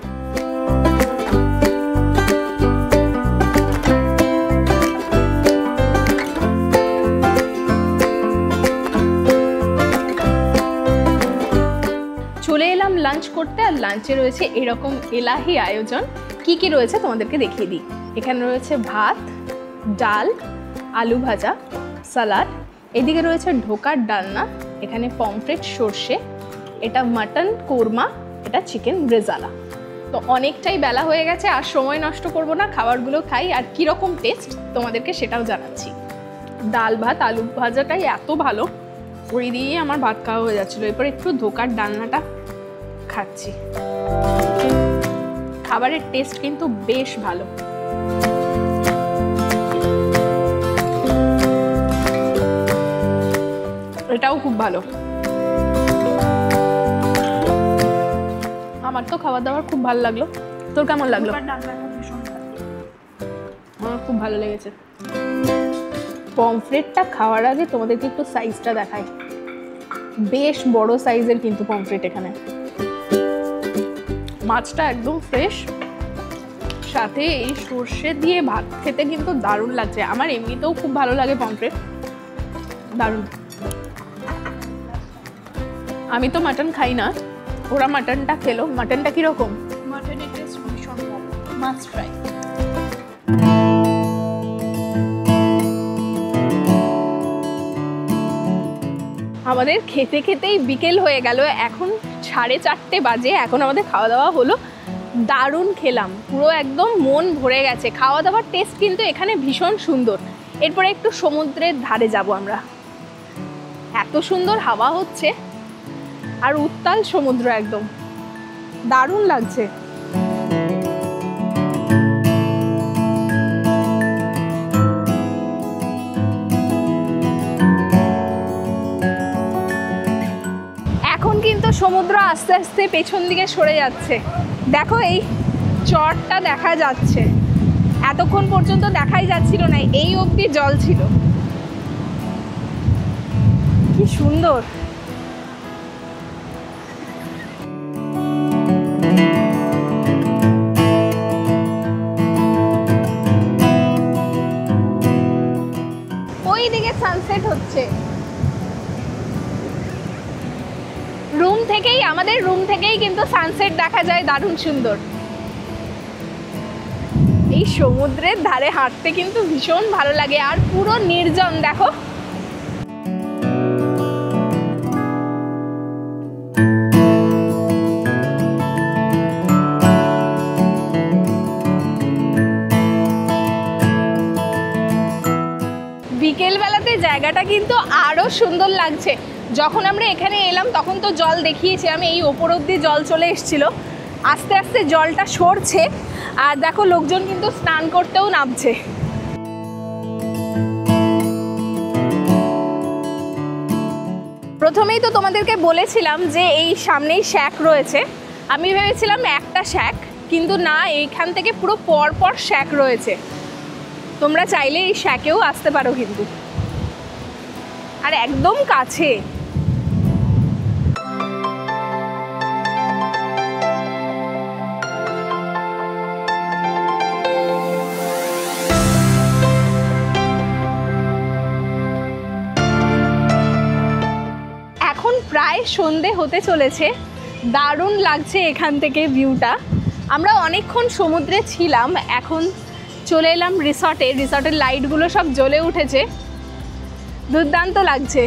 চলে এলাম লাঞ্চ করতে, আর লাঞ্চে রয়েছে এরকম এলাহি আয়োজন। কি কি রয়েছে তোমাদেরকে দেখিয়ে দিই। এখানে রয়েছে ভাত, ডাল, আলু ভাজা, সালাড, এদিকে রয়েছে ঢোকার ডালনা, এখানে পমফ্রেট সর্ষে, এটা মাটন কোরমা, এটা চিকেন ব্রেজালা। তো অনেকটাই বেলা হয়ে গেছে, আর সময় নষ্ট করব না, খাবারগুলো খাই, আর কীরকম টেস্ট তোমাদেরকে সেটাও জানাচ্ছি। ডাল ভাত আলু ভাজাটাই এত ভালো, ওই দিয়েই আমার ভাত খাওয়া হয়ে যাচ্ছিলো। এরপর একটু ধোকার ডালনাটা খাচ্ছি। খাবারের টেস্ট কিন্তু বেশ ভালো। এটাও খুব ভালো। আমার তো খাওয়া দাওয়ার খুব ভালো লাগলো। তোর কেমন লাগলো? আমার খুব ভালো লেগেছে। পমফ্রেটটা খাওয়ার আগে তোমাদেরকে একটু সাইজটা দেখাই। বেশ বড় সাইজের কিন্তু পমফ্রেট এখানে। মাছটা একদম ফ্রেশ, সাথে এই সর্ষে দিয়ে ভাত খেতে কিন্তু দারুণ লাগছে। আমার এমনিতেও খুব ভালো লাগে পমফ্রেট, দারুণ। আমি তো মাটন খাই না, ওরা মাটনটা খেলো। মাটনটা কিরকম? মাটনের টেস্ট ভীষণ ভালো, মাস্ট ট্রাই। আমাদের খেতে খেতেই বিকেল হয়ে গেল, এখন 4:30 বাজে। এখন আমাদের খাওয়া দাওয়া হলো, দারুণ খেলাম, পুরো একদম মন ভরে গেছে। খাওয়া দাওয়ার টেস্ট কিন্তু এখানে ভীষণ সুন্দর। এরপরে একটু সমুদ্রের ধারে যাব আমরা। এত সুন্দর হাওয়া হচ্ছে আর উত্তাল সমুদ্র, একদম দারুণ লাগছে। এখন কিন্তু সমুদ্র আস্তে আস্তে পেছন দিকে সরে যাচ্ছে। দেখো এই চরটা দেখা যাচ্ছে, এতক্ষণ পর্যন্ত দেখাই যাচ্ছিল না, এই অবধি জল ছিল। কি সুন্দর। ওই দিকে সানসেট হচ্ছে। আমাদের রুম থেকেই কিন্তু সানসেট দেখা যায়, দারুণ সুন্দর। এই সমুদ্রের ধারে হাঁটতে কিন্তু ভীষণ ভালো লাগে, আর পুরো নির্জন। দেখো বিকেল বেলাতে জায়গাটা কিন্তু আরো সুন্দর লাগছে। যখন আমরা এখানে এলাম তখন তো জল দেখিয়েছিলাম, এই ওপর অব্দি জল চলে এসেছিল। আস্তে আস্তে জলটা সরছে, আর দেখো লোকজন কিন্তু স্নান করতেও নামছে। প্রথমেই তো তোমাদেরকে বলেছিলাম যে এই সামনেই শ্যাক রয়েছে। আমি ভেবেছিলাম একটা শ্যাক, কিন্তু না, এইখান থেকে পুরো পরপর শ্যাক রয়েছে। তোমরা চাইলে এই শ্যাকেও আসতে পারো কিন্তু, আর একদম কাছে। এখন প্রায় সন্ধে হতে চলেছে, দারুণ লাগছে এখান থেকে ভিউটা। আমরা অনেকক্ষণ সমুদ্রে ছিলাম, এখন চলে এলাম রিসর্টে। রিসর্টের লাইটগুলো সব জ্বলে উঠেছে, দুর্দান্ত লাগছে।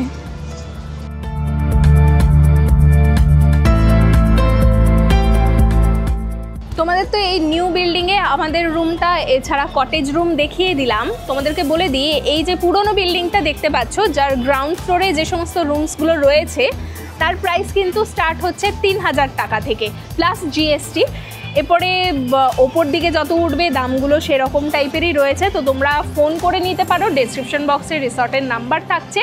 তোমাদের তো এই নিউ বিল্ডিংয়ে আমাদের রুমটা, এছাড়া কটেজ রুম দেখিয়ে দিলাম। তোমাদেরকে বলে দিই, এই যে পুরনো বিল্ডিংটা দেখতে পাচ্ছ, যার গ্রাউন্ড ফ্লোরে যে সমস্ত রুমসগুলো রয়েছে, তার প্রাইস কিন্তু স্টার্ট হচ্ছে 3000 টাকা থেকে প্লাস জিএসটি। এরপরে ওপর দিকে যত উঠবে দামগুলো সেরকম টাইপেরই রয়েছে। তো তোমরা ফোন করে নিতে পারো, ডেসক্রিপশন বক্সে রিসর্টের নাম্বার থাকছে।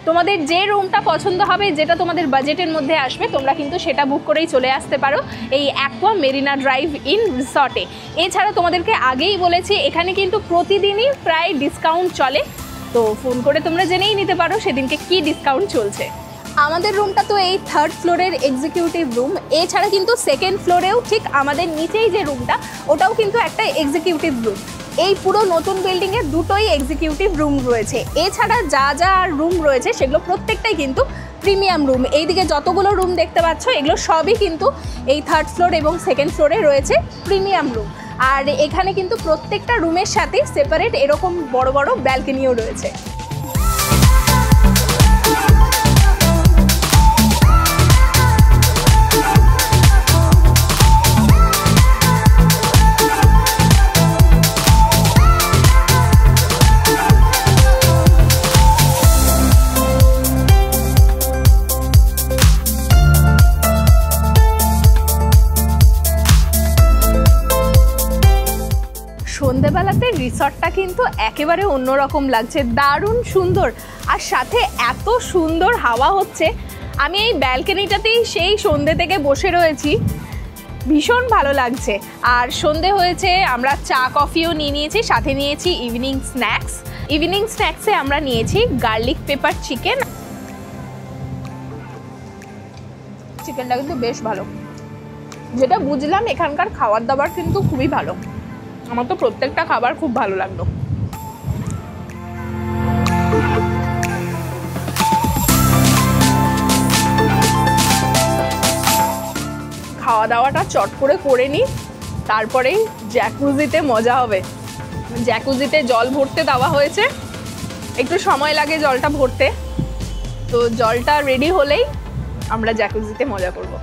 তোমাদের যে রুমটা পছন্দ হবে, যেটা তোমাদের বাজেটের মধ্যে আসবে, তোমরা কিন্তু সেটা বুক করেই চলে আসতে পারো এই অ্যাকোয়া মেরিনা ড্রাইভ ইন রিসর্টে। এছাড়া তোমাদেরকে আগেই বলেছি, এখানে কিন্তু প্রতিদিনই প্রায় ডিসকাউন্ট চলে, তো ফোন করে তোমরা জেনেই নিতে পারো সেদিনকে কি ডিসকাউন্ট চলছে। আমাদের রুমটা তো এই 3rd ফ্লোরের এক্সিকিউটিভ রুম। এছাড়া কিন্তু 2nd ফ্লোরেও ঠিক আমাদের নিচেই যে রুমটা, ওটাও কিন্তু একটা এক্সিকিউটিভ রুম। এই পুরো নতুন বিল্ডিংয়ে দুটোই এক্সিকিউটিভ রুম রয়েছে। এছাড়া যা যা রুম রয়েছে সেগুলো প্রত্যেকটাই কিন্তু প্রিমিয়াম রুম। এইদিকে যতগুলো রুম দেখতে পাচ্ছ, এগুলো সবই কিন্তু এই 3rd ফ্লোর এবং 2nd ফ্লোরে রয়েছে প্রিমিয়াম রুম। আর এখানে কিন্তু প্রত্যেকটা রুমের সাথে সেপারেট এরকম বড় বড় ব্যালকনিও রয়েছে। মাসালাতে রিসর্টটা কিন্তু একেবারে অন্যরকম লাগছে, দারুণ সুন্দর, আর সাথে এত সুন্দর হাওয়া হচ্ছে। আমি এই ব্যালকনিটাতেই সেই সন্ধ্যে থেকে বসে রয়েছি, ভীষণ ভালো লাগছে। আর সন্ধে হয়েছে, আমরা চা কফিও নিয়ে নিয়েছি, সাথে নিয়েছি ইভিনিং স্ন্যাক্স। ইভিনিং স্ন্যাক্সে আমরা নিয়েছি গার্লিক পেপার চিকেন। চিকেনটা কিন্তু বেশ ভালো, যেটা বুঝলাম এখানকার খাবার দাবার কিন্তু খুবই ভালো। আমার তো প্রত্যেকটা খাবার খুব ভালো লাগলো। খাওয়া দাওয়াটা চট করে নিই, তারপরেই জ্যাকুজিতে মজা হবে। জ্যাকুজিতে জল ভরতে দেওয়া হয়েছে, একটু সময় লাগে জলটা ভরতে, তো জলটা রেডি হলেই আমরা জ্যাকুজিতে মজা করব।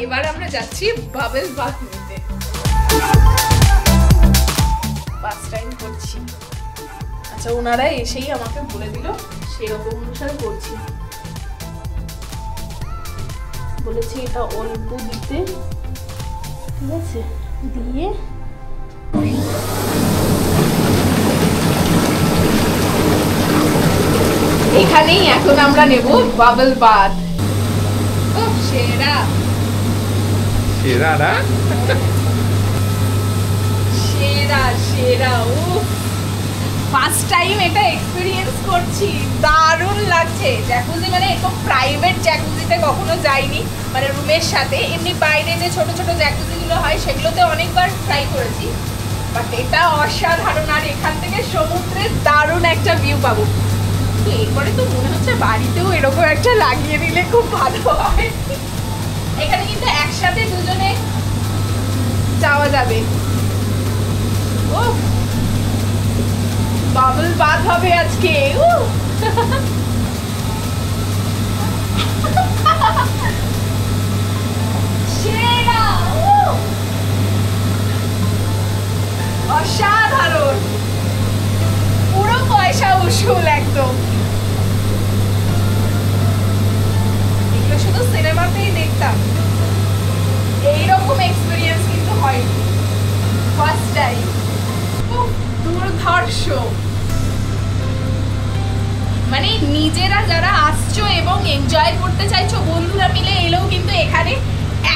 এবার আমরা যাচ্ছি বাবল বাথ নিতে। ফার্স্ট টাইম করছি। আচ্ছা, ওনারা এসেই আমাকে বলে দিল, সেরকম অনুসারে করছি। বলেছি এটা অল্প দিতে, ঠিক আছে, দিয়ে এখানেই এখন আমরা নেব বাবল বাথ। সেরা সেরা না, সেরা সেরা। ও ফার্স্ট টাইম এটা এক্সপেরিয়েন্স করছি, দারুণ লাগছে। জ্যাকুজি মানে এরকম প্রাইভেট জ্যাকুজিতে কখনো যাইনি, মানে রুমের সাথে। এমনি বাইরে যে ছোট ছোট জ্যাকুজিগুলো হয় সেগুলোতে অনেকবার ট্রাই করেছি, বাট এটা অসাধারণ। আর এখান থেকে সমুদ্রের দারুণ একটা ভিউ পাবো। তো এরপরে তো মনে হচ্ছে বাড়িতেও এরকম একটা লাগিয়ে দিলে খুব ভালো হয়। এখানে কিন্তু একসাথে দুজনে যাওয়া যাবে। ও বাবল বাথ হবে আজকে। সেরা, অসাধারণ, পুরো পয়সা উসুল একদম। এগুলো শুধু সিনেমাতেই দেখতাম, এইরকম এক্সপেরিয়েন্স কিন্তু হয়নি, ফার্স্ট টাইম। দুর্ধর্ষ, মানে নিজেরা যারা আসছো এবং এনজয় করতে চাইছো বন্ধুরা মিলে এলেও কিন্তু এখানে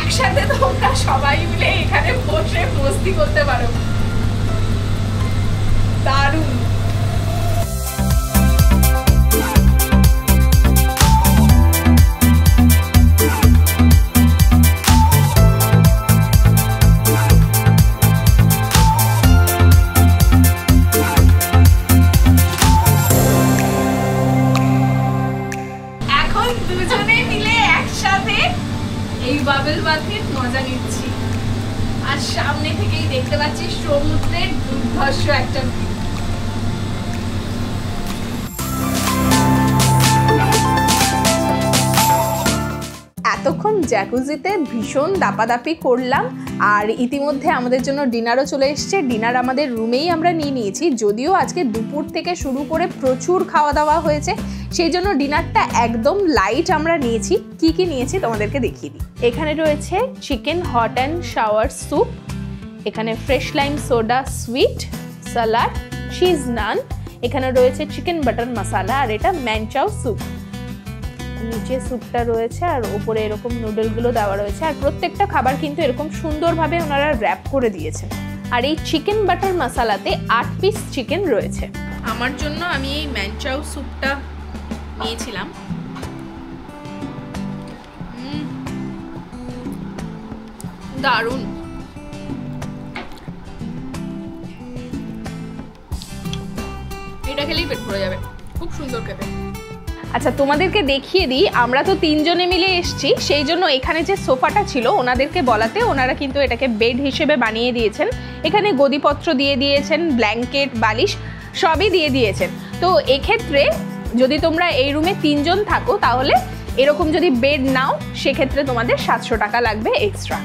একসাথে তোমরা সবাই মিলে এখানে বসে মস্তি করতে পারো, দারুণ। বাবল বাথের মজা নিচ্ছি, আর সামনে থেকেই দেখতে পাচ্ছি সমুদ্রের দুর্ধর্ষ একটা ভিউ। এতক্ষণ জ্যাকুজিতে ভীষণ দাপাদাপি করলাম, আর ইতিমধ্যে আমাদের জন্য ডিনারও চলে এসছে। ডিনার আমাদের রুমেই আমরা নিয়ে নিয়েছি, যদিও আজকে দুপুর থেকে শুরু করে প্রচুর খাওয়া দাওয়া হয়েছে, সেই জন্য ডিনারটা একদম লাইট আমরা নিয়েছি। কি কি নিয়েছি তোমাদেরকে দেখিয়ে দিই। এখানে রয়েছে chicken hot and sour soup, এখানে fresh lime soda sweet, salad, cheese naan, এখানে রয়েছে চিকেন বাটার মশালা, আর এটা ম্যানচাও স্যুপ। নিচে স্যুপটা রয়েছে আর উপরে এরকম নুডলগুলো দেওয়া রয়েছে, আর প্রত্যেকটা খাবার কিন্তু এরকম সুন্দরভাবে ওনারা র্যাপ করে দিয়েছেন। আর এই চিকেন বাটার মশালাতে 8 পিস চিকেন রয়েছে। আমার জন্য আমি এই ম্যানচাও স্যুপটা নিয়েছিলাম। দারুণ, এটা খেলেই পেট ভরে যাবে, খুব সুন্দর খেতে। আচ্ছা, তোমাদেরকে দেখিয়ে দিই, আমরা তো 3 জনে মিলে এসেছি, সেই জন্য এখানে যে সোফাটা ছিল ওনাদেরকে বলাতে ওনারা কিন্তু এটাকে বেড হিসেবে বানিয়ে দিয়েছেন। এখানে গদিপত্র দিয়ে দিয়েছেন, ব্ল্যাঙ্কেট, বালিশ সবই দিয়ে দিয়েছেন। তো এক্ষেত্রে যদি তোমরা এই রুমে 3 জন থাকো, তাহলে এরকম যদি বেড নাও সেক্ষেত্রে তোমাদের 700 টাকা লাগবে এক্সট্রা।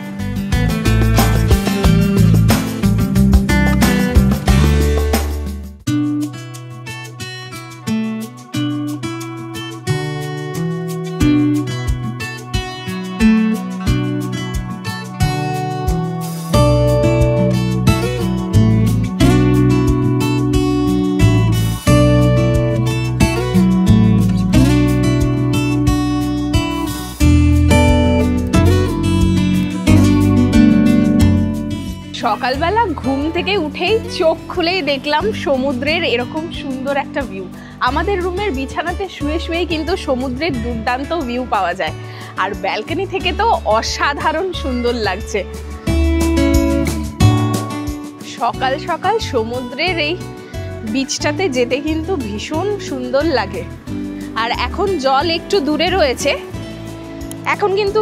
সকালবেলা ঘুম থেকে উঠেই চোখ খুলেই দেখলাম সমুদ্রের এরকম সুন্দর একটা ভিউ। আমাদের রুমের বিছানাতে শুয়ে শুয়েই কিন্তু সমুদ্রের দুর্দান্ত ভিউ পাওয়া যায়, আর ব্যালকনি থেকে তো অসাধারণ সুন্দর লাগছে। সকাল সকাল সমুদ্রের এই বিচটাতে যেতে কিন্তু ভীষণ সুন্দর লাগে। আর এখন জল একটু দূরে রয়েছে, এখন কিন্তু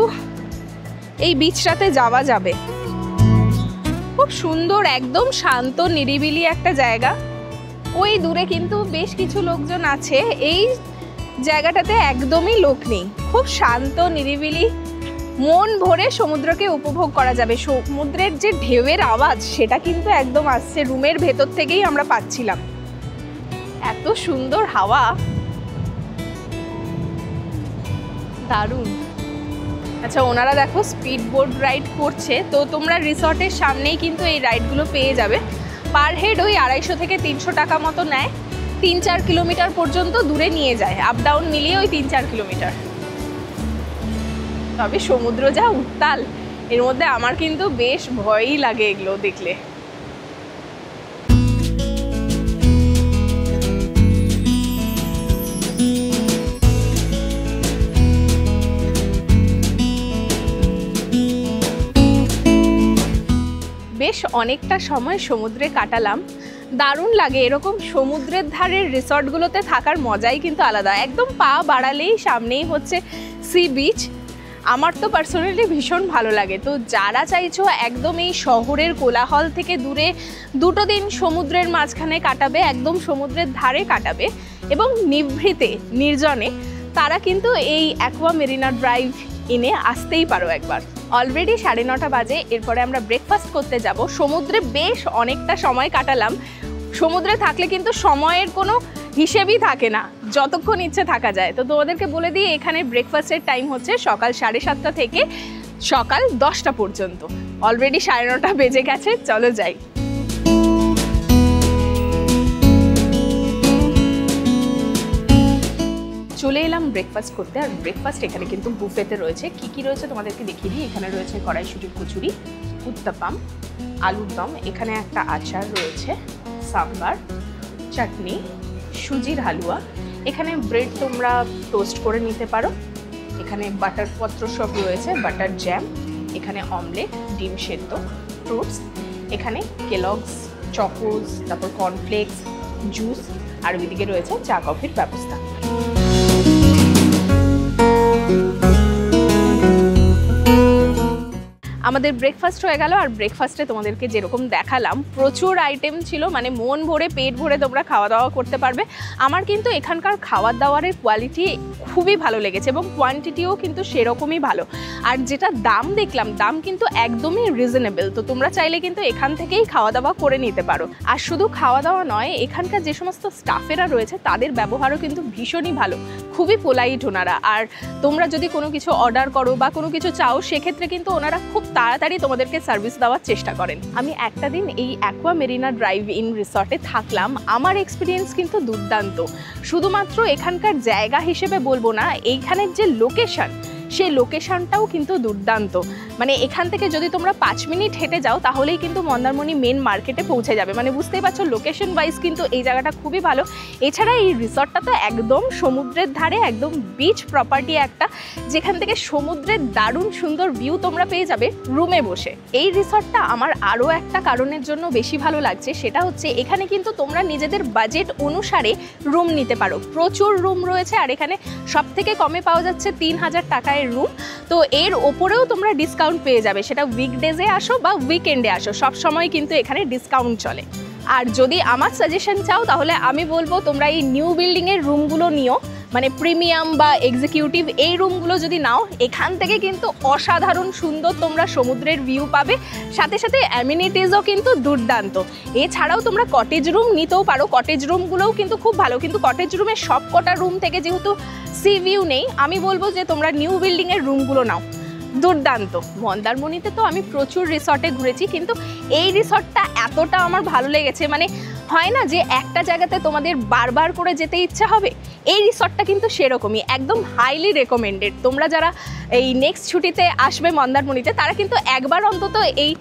এই বিচটাতে যাওয়া যাবে। খুব সুন্দর, একদম শান্ত নিরিবিলি একটা জায়গা। ওই দূরে কিন্তু বেশ কিছু লোকজন আছে, এই জায়গাটাতে একদমই লোক নেই। খুব শান্ত নিরিবিলি, মন ভরে সমুদ্রকে উপভোগ করা যাবে। সমুদ্রের যে ঢেউয়ের আওয়াজ সেটা কিন্তু একদম আসছে রুমের ভেতর থেকেই আমরা পাচ্ছিলাম। এত সুন্দর হাওয়া, দারুণ। আচ্ছা, ওনারা দেখো স্পিড বোট রাইড করছে, তো তোমরা রিসর্টের সামনেই কিন্তু এই রাইডগুলো পেয়ে যাবে। পার হেড ওই 250 থেকে 300 টাকা মতো নেয়। 3-4 কিলোমিটার পর্যন্ত দূরে নিয়ে যায়, আপ ডাউন মিলিয়ে ওই 3-4 কিলোমিটার। তবে সমুদ্র যা উত্তাল, এর মধ্যে আমার কিন্তু বেশ ভয়ই লাগে এগুলো দেখলে। বেশ অনেকটা সময় সমুদ্রে কাটালাম, দারুণ লাগে। এরকম সমুদ্রের ধারের রিসর্টগুলোতে থাকার মজাই কিন্তু আলাদা। একদম পা বাড়ালেই সামনেই হচ্ছে সি বিচ। আমার তো পার্সোনালি ভীষণ ভালো লাগে। তো যারা চাইছো একদম এই শহরের কোলাহল থেকে দূরে 2 দিন সমুদ্রের মাঝখানে কাটাবে, একদম সমুদ্রের ধারে কাটাবে এবং নিভৃতে নির্জনে, তারা কিন্তু এই অ্যাকোয়া মেরিনা ড্রাইভ ইনে আসতেই পারো একবার। অলরেডি 9:30 বাজে, এরপরে আমরা ব্রেকফাস্ট করতে যাব। সমুদ্রে বেশ অনেকটা সময় কাটালাম। সমুদ্রে থাকলে কিন্তু সময়ের কোনো হিসেবই থাকে না, যতক্ষণ ইচ্ছে থাকা যায়। তো তোমাদেরকে বলে দিই, এখানে ব্রেকফাস্টের টাইম হচ্ছে সকাল 7:30 থেকে সকাল 10টা পর্যন্ত। অলরেডি 9:30 বেজে গেছে, চলো যাই। চলে এলাম ব্রেকফাস্ট করতে। আর ব্রেকফাস্ট এখানে কিন্তু বুফেতে রয়েছে। কি কি রয়েছে তোমাদেরকে দেখিয়ে দিই। এখানে রয়েছে কড়াইশুঁটির কচুরি, উত্তাপাম, আলুর দম, এখানে একটা আচার রয়েছে, সাম্বার, চাটনি, সুজির হালুয়া, এখানে ব্রেড তোমরা টোস্ট করে নিতে পারো, এখানে বাটার পত্র সব রয়েছে, বাটার জ্যাম, এখানে অমলেট, ডিম সেদ্ধ, ফ্রুটস, এখানে কেলগস, চকোস, তারপর কর্নফ্লেক্স, জুস, আর ওইদিকে রয়েছে চা কফির ব্যবস্থা। আমাদের ব্রেকফাস্ট হয়ে গেল। আর ব্রেকফাস্টে তোমাদেরকে যেরকম দেখালাম, প্রচুর আইটেম ছিল, মানে মন ভরে পেট ভরে তোমরা খাওয়া দাওয়া করতে পারবে। আমার কিন্তু এখানকার খাওয়ার দাওয়ারের কোয়ালিটি খুবই ভালো লেগেছে এবং কোয়ান্টিটিও কিন্তু সেরকমই ভালো। আর যেটা দাম দেখলাম, দাম কিন্তু একদমই রিজনেবল। তো তোমরা চাইলে কিন্তু এখান থেকেই খাওয়া দাওয়া করে নিতে পারো। আর শুধু খাওয়া দাওয়া নয়, এখানকার যে সমস্ত স্টাফেরা রয়েছে তাদের ব্যবহারও কিন্তু ভীষণই ভালো, খুবই পোলাইট ওনারা। আর তোমরা যদি কোনো কিছু অর্ডার করো বা কোনো কিছু চাও, সেক্ষেত্রে কিন্তু ওনারা খুব তাড়াতাড়ি তোমাদেরকে সার্ভিস দেওয়ার চেষ্টা করেন। আমি একটা দিন এই অ্যাকোয়া মেরিনা ড্রাইভ ইন রিসর্টে থাকলাম, আমার এক্সপিরিয়েন্স কিন্তু দুর্দান্ত। শুধুমাত্র এখানকার জায়গা হিসেবে বলবো না, এইখানের যে লোকেশন, সেই লোকেশনটাও কিন্তু দুর্দান্ত। মানে এখান থেকে যদি তোমরা 5 মিনিট হেঁটে যাও তাহলেই কিন্তু মন্দারমণি মেন মার্কেটে পৌঁছে যাবে। মানে বুঝতেই পারছো, লোকেশন ওয়াইজ কিন্তু এই জায়গাটা খুবই ভালো। এছাড়া এই রিসর্টটা তো একদম সমুদ্রের ধারে, একদম বিচ প্রপার্টি একটা, যেখান থেকে সমুদ্রের দারুণ সুন্দর ভিউ তোমরা পেয়ে যাবে রুমে বসে। এই রিসর্টটা আমার আরও একটা কারণের জন্য বেশি ভালো লাগছে, সেটা হচ্ছে এখানে কিন্তু তোমরা নিজেদের বাজেট অনুসারে রুম নিতে পারো। প্রচুর রুম রয়েছে, আর এখানে সব থেকে কমে পাওয়া যাচ্ছে 3000 টাকায় রুম। তো এর ওপরেও তোমরা ডিসকাউন্ট পেয়ে যাবে, সেটা উইকডেজে আসো বা উইকেন্ডে আসো, সব সময় কিন্তু এখানে ডিসকাউন্ট চলে। আর যদি আমার সাজেশন চাও, তাহলে আমি বলবো তোমরা এই নিউ বিল্ডিংয়ের রুমগুলো নিও, মানে প্রিমিয়াম বা এক্সিকিউটিভ এই রুমগুলো যদি নাও, এখান থেকে কিন্তু অসাধারণ সুন্দর তোমরা সমুদ্রের ভিউ পাবে, সাথে সাথে অ্যামিনিটিসও কিন্তু দুর্দান্ত। এছাড়াও তোমরা কটেজ রুম নিতেও পারো, কটেজ রুমগুলোও কিন্তু খুব ভালো। কিন্তু কটেজ রুমের সব কটা রুম থেকে যেহেতু সি ভিউ নেই, আমি বলবো যে তোমরা নিউ বিল্ডিংয়ের রুমগুলো নাও। দুর্দান্ত। মন্দারমণিতে তো আমি প্রচুর রিসর্টে ঘুরেছি, কিন্তু এই রিসর্টটা এতটা আমার ভালো লেগেছে, মানে হয় না যে একটা জায়গাতে তোমাদের বারবার করে যেতে ইচ্ছা হবে, এই রিসর্টটা কিন্তু সেরকমই, একদম হাইলি রেকমেন্ডেড। তোমরা যারা এই নেক্সট ছুটিতে আসবে মন্দারমণিতে তারা কিন্তু একবার অন্তত এই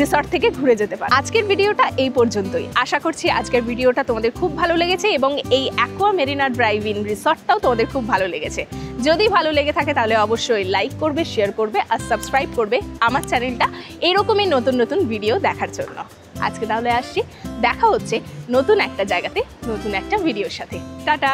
রিসর্ট থেকে ঘুরে যেতে পারে। আজকের ভিডিওটা এই পর্যন্তই। আশা করছি আজকের ভিডিওটা তোমাদের খুব ভালো লেগেছে এবং এই অ্যাকোয়া মেরিনা ড্রাইভ ইন রিসর্টটাও তোমাদের খুব ভালো লেগেছে। যদি ভালো লেগে থাকে তাহলে অবশ্যই লাইক করবে, শেয়ার করবে আর সাবস্ক্রাইব করবে আমার চ্যানেলটা এরকমই নতুন নতুন ভিডিও দেখার জন্য। আজকে তাহলে আসছি, দেখা হচ্ছে নতুন একটা জায়গাতে নতুন একটা ভিডিওর সাথে। টাটা।